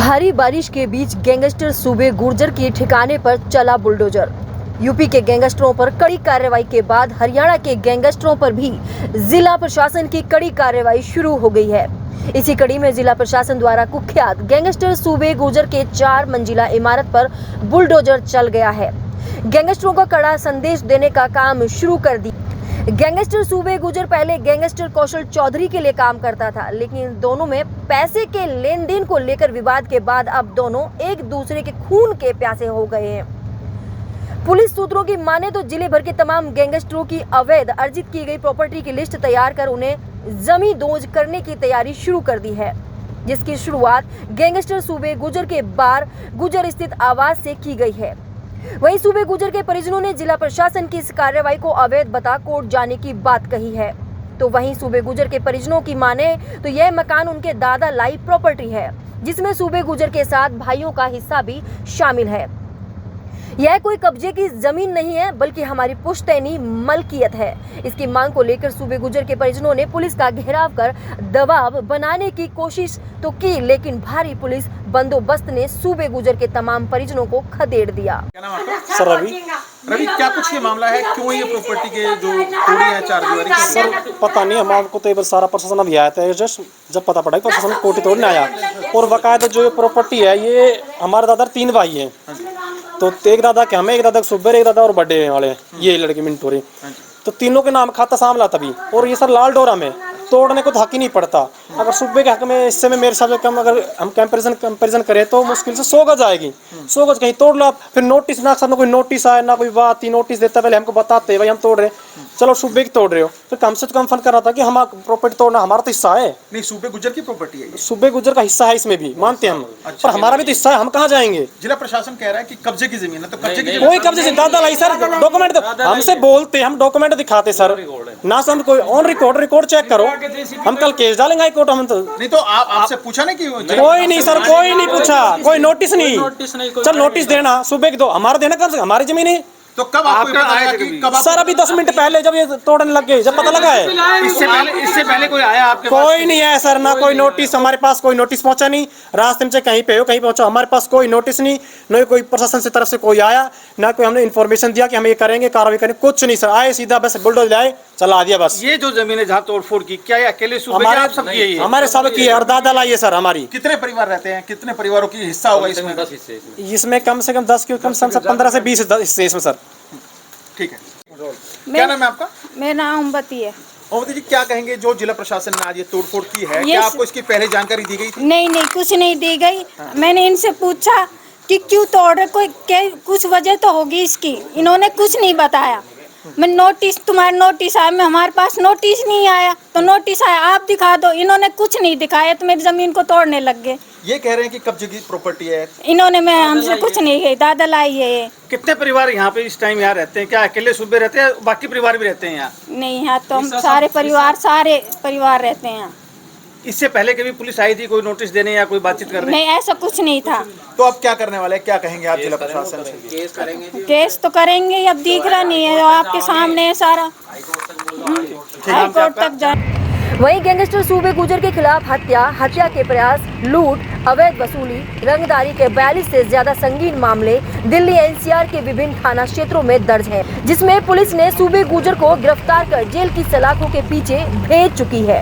भारी बारिश के बीच गैंगस्टर सूबे गुर्जर के ठिकाने पर चला बुलडोजर। यूपी के गैंगस्टरों पर कड़ी कार्रवाई के बाद हरियाणा के गैंगस्टरों पर भी जिला प्रशासन की कड़ी कार्रवाई शुरू हो गई है। इसी कड़ी में जिला प्रशासन द्वारा कुख्यात गैंगस्टर सूबे गुर्जर के 4 मंजिला इमारत पर बुलडोजर चल गया है। गैंगस्टरों को कड़ा संदेश देने का काम शुरू कर दिया। गैंगस्टर सूबे गुर्जर पहले गैंगस्टर कौशल चौधरी के लिए काम करता था, लेकिन दोनों में पैसे के लेन देन को लेकर विवाद के बाद अब दोनों एक दूसरे के खून के प्यासे हो गए हैं। पुलिस सूत्रों की माने तो जिले भर के तमाम गैंगस्टरों की अवैध अर्जित की गई प्रॉपर्टी की लिस्ट तैयार कर उन्हें जमींदोज करने की तैयारी शुरू कर दी है, जिसकी शुरुआत गैंगस्टर सूबे गुर्जर के बार गुर्जर स्थित आवास से की गई है। वहीं सूबे गुर्जर के परिजनों ने जिला प्रशासन की इस कार्रवाई को अवैध बता कोर्ट जाने की बात कही है। तो वहीं सूबे गुर्जर के परिजनों की माने तो यह मकान उनके दादा लाई प्रॉपर्टी है, जिसमें सूबे गुर्जर के साथ भाइयों का हिस्सा भी शामिल है। यह कोई कब्जे की जमीन नहीं है, बल्कि हमारी पुश्तैनी मलकियत है। इसकी मांग को लेकर सूबे गुर्जर के परिजनों ने पुलिस का घेराव कर दबाव बनाने की कोशिश तो की, लेकिन भारी पुलिस बंदोबस्त ने सूबे गुर्जर के तमाम परिजनों को खदेड़ दिया। क्या नाम आपका? सर रवि, क्या कुछ ये मामला है? क्यों ये प्रॉपर्टी के जो तोड़ी है 4 दीवारी की? सर पता नहीं, हमको तो एक बार सारा प्रशासन अभी आया था जस्ट, जब पता पड़ा कि प्रशासन कोटी तोड़ने आया। और बाकायदा जो ये प्रॉपर्टी है ये हमारे दादा 3 भाई हैं, तो एक दादा के हमें, एक दादा सुब्बर, एक दादा और बड़े वाले ये लड़के मिंटोरी, तो तीनों के नाम खाता सामला तभी। और ये सर लाल डोरा में तोड़ने को तो हक ही नहीं पड़ता। अगर सूबे के हक में इससे में मेरे साथ कम अगर हम कंपैरिजन करें तो मुश्किल से 100 गज आएगी। 100 गज कहीं तोड़ लो आप, फिर नोटिस ना सर, कोई नोटिस आए ना कोई बात ही, नोटिस देता पहले हमको बताते भाई हम तोड़ रहे, चलो सूबे की तोड़ रहे हो, तो कम से कम फन कर रहा था कि हम प्रॉपर्टी तोड़ना हमारा तो हिस्सा है। नहीं, सूबे गुर्जर की प्रॉपर्टी है ये। सूबे गुर्जर का हिस्सा है, इसमें भी मानते हैं हम, पर हमारा भी तो हिस्सा है, हम कहाँ जाएंगे? जिला प्रशासन कह रहा है कि कब्जे की जमीन है, तो कब्जे की कोई कब्जे से दादा लाई सर, डॉक्यूमेंट हमसे बोलते, हम डॉक्यूमेंट दिखाते सर ना, सर कोई ऑन रिकॉर्ड चेक करो, हम कल केस डालेंगे हाई कोर्ट। हम तो नहीं, तो आपसे पूछा नहीं कि कोई नहीं सर, कोई नहीं पूछा, कोई नोटिस नहीं। चल नोटिस देना सूबे की दो, हमारा देना कम से हमारी जमीन है। तो कब आपको पता लगा कि कब सर अभी 10 मिनट पहले जब ये तोड़ने लग गए, जब पता लगा है। इससे पहले कोई आया आपके पास? कोई नहीं आया सर, ना कोई नोटिस, हमारे पास कोई नोटिस पहुंचा नहीं। रास्ते में से कहीं पे हो कहीं पहुंचा, हमारे पास कोई नोटिस नहीं, न कोई प्रशासन से तरफ से कोई आया, ना कोई हमने इन्फॉर्मेशन दिया कि हम ये करेंगे कार्रवाई करेंगे, कुछ नहीं सर। आए सीधा बस बुलडोजर लाए चला दिया बस। ये जो जमीन है जहाँ तोड़फोड़ की, क्या ये अकेले सूबे हमारे आप सब की है? हमारे सब की है और दादा लाई है सर हमारी। कितने परिवार रहते हैं? कितने परिवारों की हिस्सा होगा इसमें? 10 हिस्से इसमें कम से कम 10 के कम से कम 15 से 20 हिस्से इसमें सर। ठीक है, क्या नाम है आपका? मेरा नाम ओमवती है। ओमवती जी, क्या कहेंगे जो जिला प्रशासन ने आज ये तोड़फोड़ की है, क्या आपको इसकी पहले जानकारी दी गई थी? नहीं, कुछ नहीं दी गई। मैंने इनसे पूछा कि क्यों तोड़ रहे, कुछ वजह तो होगी इसकी, इन्होंने कुछ नहीं बताया। मैं नोटिस, तुम्हारा नोटिस आया, मैं हमारे पास नोटिस नहीं आया, तो नोटिस आया आप दिखा दो, इन्होंने कुछ नहीं दिखाया, तो मेरी जमीन को तोड़ने लग गए। ये कह रहे हैं कि कब्जे की प्रॉपर्टी है। इन्होंने मैं हमसे कुछ नहीं कही, दादा लाई है ये। कितने परिवार यहाँ पे इस टाइम यहाँ रहते हैं? क्या अकेले सूबे रहते हैं, बाकी परिवार भी रहते हैं यहाँ? नहीं, यहाँ तो हम सारे परिवार रहते हैं। इससे पहले कभी पुलिस आई थी कोई नोटिस देने या कोई बातचीत करने? नहीं, ऐसा कुछ नहीं था। तो अब क्या करने वाले हैं? क्या कहेंगे आप जिला प्रशासन से? केस तो करेंगे, अब दिख रहा नहीं है, आपके सामने है सारा, हाई कोर्ट तक जा। वहीं गैंगस्टर सूबे गुर्जर के खिलाफ हत्या के प्रयास, लूट, अवैध वसूली, रंगदारी के 42 से ज्यादा संगीन मामले दिल्ली एनसीआर के विभिन्न थाना क्षेत्रों में दर्ज हैं, जिसमें पुलिस ने सूबे गुर्जर को गिरफ्तार कर जेल की सलाखों के पीछे भेज चुकी है।